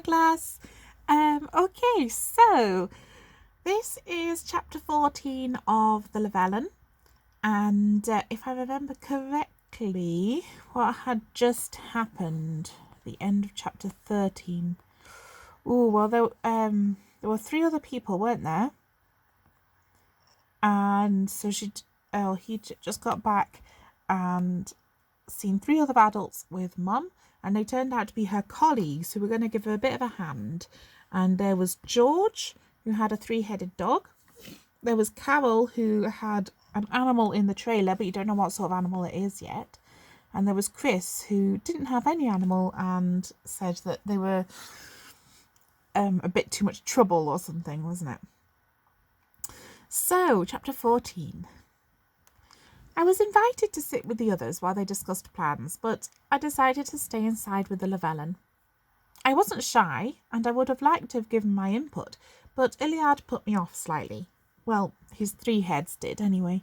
Class. Okay, so this is chapter 14 of the Lavellan, and if I remember correctly, what had just happened, the end of chapter 13. Oh, well, there were three other people, weren't there? And so he just got back and seen three other adults with Mum, and they turned out to be her colleagues who were going to give her a bit of a hand. And there was George, who had a three-headed dog. There was Carol, who had an animal in the trailer, but you don't know what sort of animal it is yet. And there was Chris, who didn't have any animal and said that they were a bit too much trouble or something, wasn't it? So, chapter 14. I was invited to sit with the others while they discussed plans, but I decided to stay inside with the Lavellan. I wasn't shy, and I would have liked to have given my input, but Iliad put me off slightly. Well, his three heads did, anyway.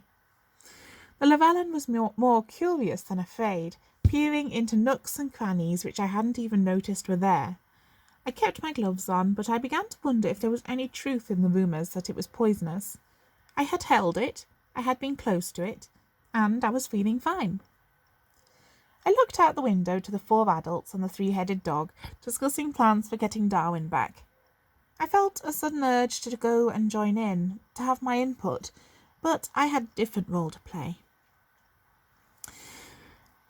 The Lavellan was more curious than afraid, peering into nooks and crannies which I hadn't even noticed were there. I kept my gloves on, but I began to wonder if there was any truth in the rumours that it was poisonous. I had held it, I had been close to it, and I was feeling fine. I looked out the window to the four adults and the three-headed dog, discussing plans for getting Darwin back. I felt a sudden urge to go and join in, to have my input, but I had a different role to play.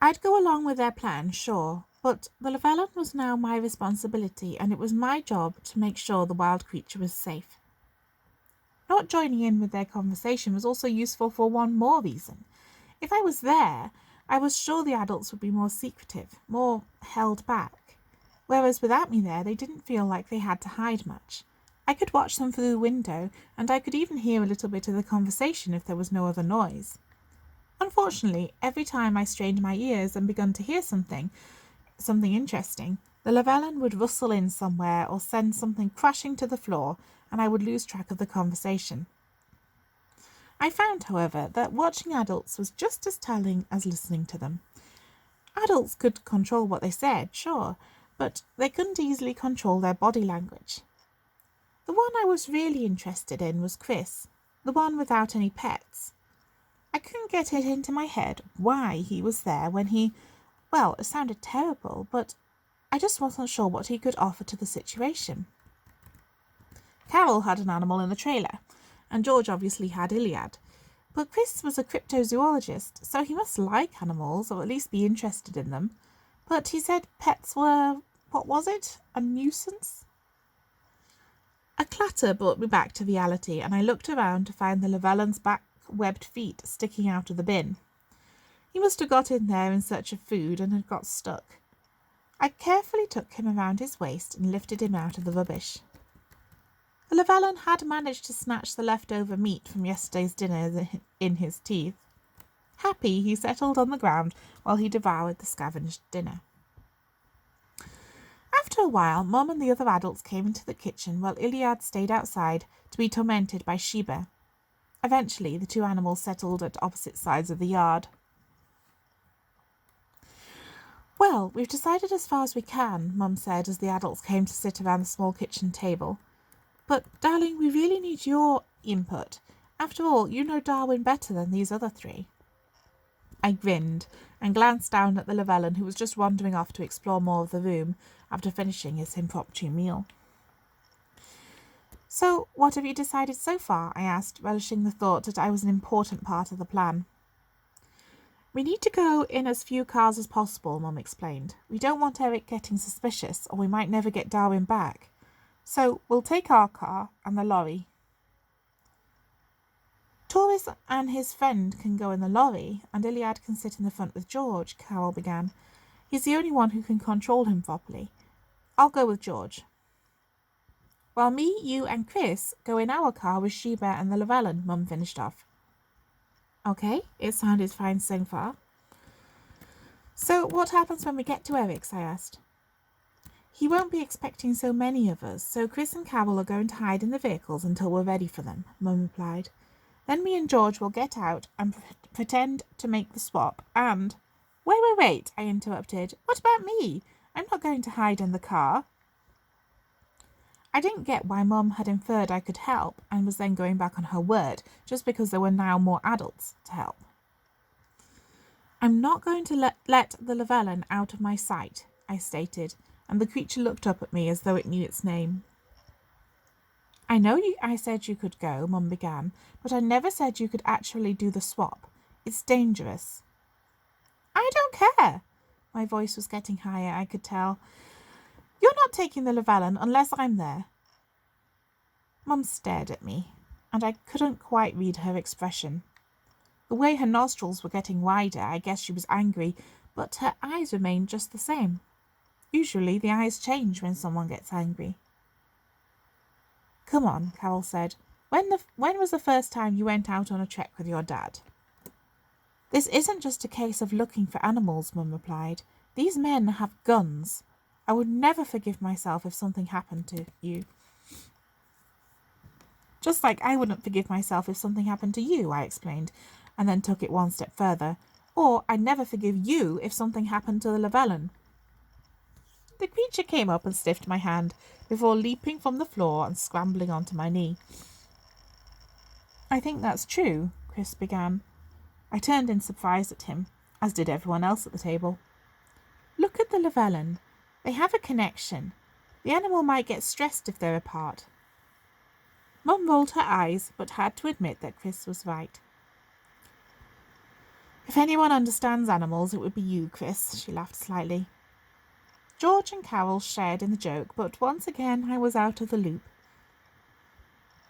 I'd go along with their plan, sure, but the Lavellan was now my responsibility, and it was my job to make sure the wild creature was safe. Not joining in with their conversation was also useful for one more reason. If I was there, I was sure the adults would be more secretive, more held back, whereas without me there, they didn't feel like they had to hide much. I could watch them through the window, and I could even hear a little bit of the conversation if there was no other noise. Unfortunately, every time I strained my ears and begun to hear something interesting, the Lavellan would rustle in somewhere or send something crashing to the floor, and I would lose track of the conversation. I found, however, that watching adults was just as telling as listening to them. Adults could control what they said, sure, but they couldn't easily control their body language. The one I was really interested in was Chris, the one without any pets. I couldn't get it into my head why he was there when it sounded terrible, but I just wasn't sure what he could offer to the situation. Carol had an animal in the trailer, and George obviously had Iliad. But Chris was a cryptozoologist, so he must like animals, or at least be interested in them. But he said pets were, a nuisance? A clatter brought me back to reality, and I looked around to find the Lavellan's back webbed feet sticking out of the bin. He must have got in there in search of food and had got stuck. I carefully took him around his waist and lifted him out of the rubbish. The Lavellan had managed to snatch the leftover meat from yesterday's dinner in his teeth. Happy, he settled on the ground while he devoured the scavenged dinner. After a while, Mum and the other adults came into the kitchen while Iliad stayed outside to be tormented by Sheba. Eventually, the two animals settled at opposite sides of the yard. Well, we've decided as far as we can, Mum said as the adults came to sit around the small kitchen table. But, darling, we really need your input. After all, you know Darwin better than these other three. I grinned and glanced down at the Lavellan, who was just wandering off to explore more of the room after finishing his impromptu meal. So, what have you decided so far? I asked, relishing the thought that I was an important part of the plan. We need to go in as few cars as possible, Mum explained. We don't want Eric getting suspicious, or we might never get Darwin back. So we'll take our car and the lorry. Torres and his friend can go in the lorry, and Iliad can sit in the front with George, Carol began. He's the only one who can control him properly. I'll go with George. While me, you and Chris go in our car with Sheba and the Lavellan, Mum finished off. Okay, it sounded fine so far. So what happens when we get to Eric's? I asked. He won't be expecting so many of us, so Chris and Carol are going to hide in the vehicles until we're ready for them, Mum replied. Then me and George will get out and pretend to make the swap and... Wait, I interrupted. What about me? I'm not going to hide in the car. I didn't get why Mum had inferred I could help and was then going back on her word just because there were now more adults to help. I'm not going to let the Lavellan out of my sight, I stated, and the creature looked up at me as though it knew its name. I know I said you could go, Mum began, but I never said you could actually do the swap. It's dangerous. I don't care. My voice was getting higher, I could tell. You're not taking the Lavellan unless I'm there. Mum stared at me, and I couldn't quite read her expression. The way her nostrils were getting wider, I guess she was angry, but her eyes remained just the same. Usually the eyes change when someone gets angry. Come on, Carol said. When was the first time you went out on a trek with your dad? This isn't just a case of looking for animals, Mum replied. These men have guns. I would never forgive myself if something happened to you. Just like I wouldn't forgive myself if something happened to you, I explained, and then took it one step further. Or I'd never forgive you if something happened to the Lavellan. The creature came up and sniffed my hand before leaping from the floor and scrambling onto my knee. I think that's true, Chris began. I turned in surprise at him, as did everyone else at the table. Look at the Lavellan. They have a connection. The animal might get stressed if they're apart. Mum rolled her eyes, but had to admit that Chris was right. If anyone understands animals, it would be you, Chris, she laughed slightly. George and Carol shared in the joke, but once again I was out of the loop.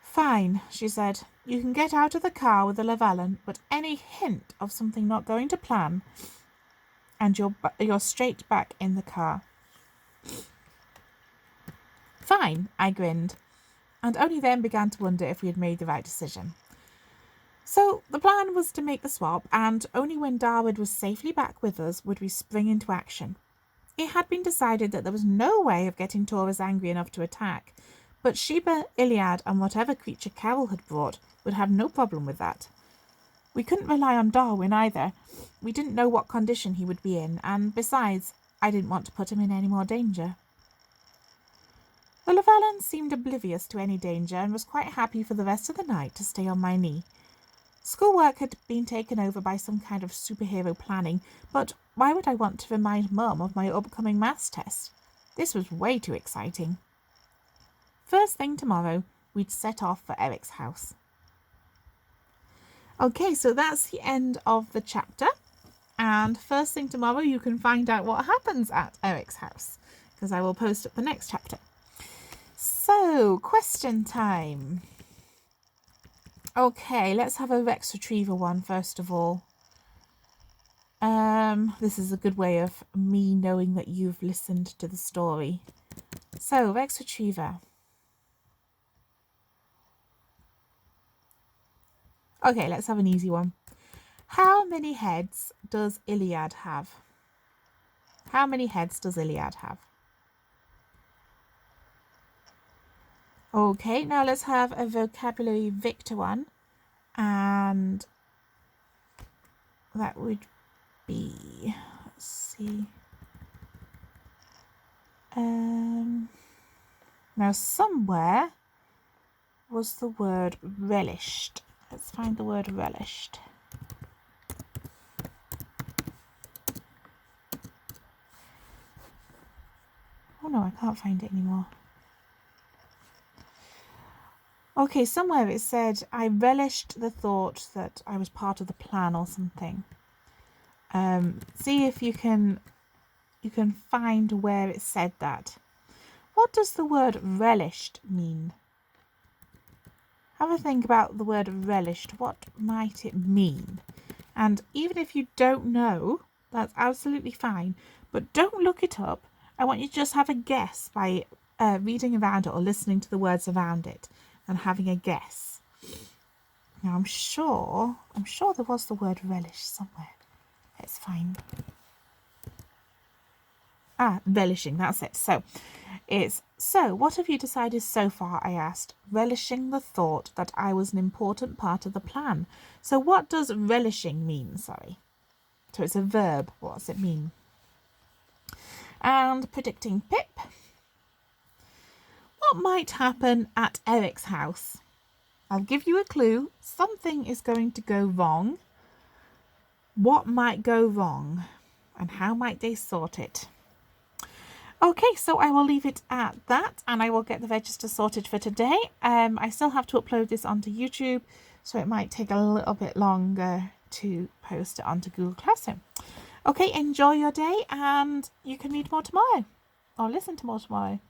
Fine, she said. You can get out of the car with the Lavellan, but any hint of something not going to plan, and you're straight back in the car. Fine, I grinned, and only then began to wonder if we had made the right decision. So the plan was to make the swap, and only when Darwood was safely back with us would we spring into action. It had been decided that there was no way of getting Taurus angry enough to attack, but Sheba, Iliad, and whatever creature Carol had brought would have no problem with that. We couldn't rely on Darwin either. We didn't know what condition he would be in, and besides, I didn't want to put him in any more danger. The Lavellan seemed oblivious to any danger and was quite happy for the rest of the night to stay on my knee. Schoolwork had been taken over by some kind of superhero planning, but why would I want to remind Mum of my upcoming maths test? This was way too exciting. First thing tomorrow, we'd set off for Eric's house. Okay, so that's the end of the chapter. And first thing tomorrow, you can find out what happens at Eric's house, because I will post up the next chapter. So, question time. Okay, let's have a Rex Retriever one first of all. This is a good way of me knowing that you've listened to the story. So, Rex Retriever. Okay, let's have an easy one. How many heads does Iliad have? How many heads does Iliad have? Okay, now let's have a vocabulary Victor one. And that would be, let's see. Now somewhere was the word relished. Let's find the word relished. Oh no, I can't find it anymore. Okay, somewhere it said, I relished the thought that I was part of the plan or something. See if you can find where it said that. What does the word relished mean? Have a think about the word relished. What might it mean? And even if you don't know, that's absolutely fine. But don't look it up. I want you to just have a guess by reading around it or listening to the words around it and having a guess. Now I'm sure there was the word relish somewhere. Let's find. Relishing, that's it. So what have you decided so far, I asked, relishing the thought that I was an important part of the plan. So what does relishing mean, sorry? So it's a verb, what does it mean? And predicting Pip. What might happen at Eric's house? I'll give you a clue. Something is going to go wrong. What might go wrong? And how might they sort it? Okay, so I will leave it at that, and I will get the register sorted for today. I still have to upload this onto YouTube, so it might take a little bit longer to post it onto Google Classroom. Okay, enjoy your day, and you can read more tomorrow or listen to more tomorrow.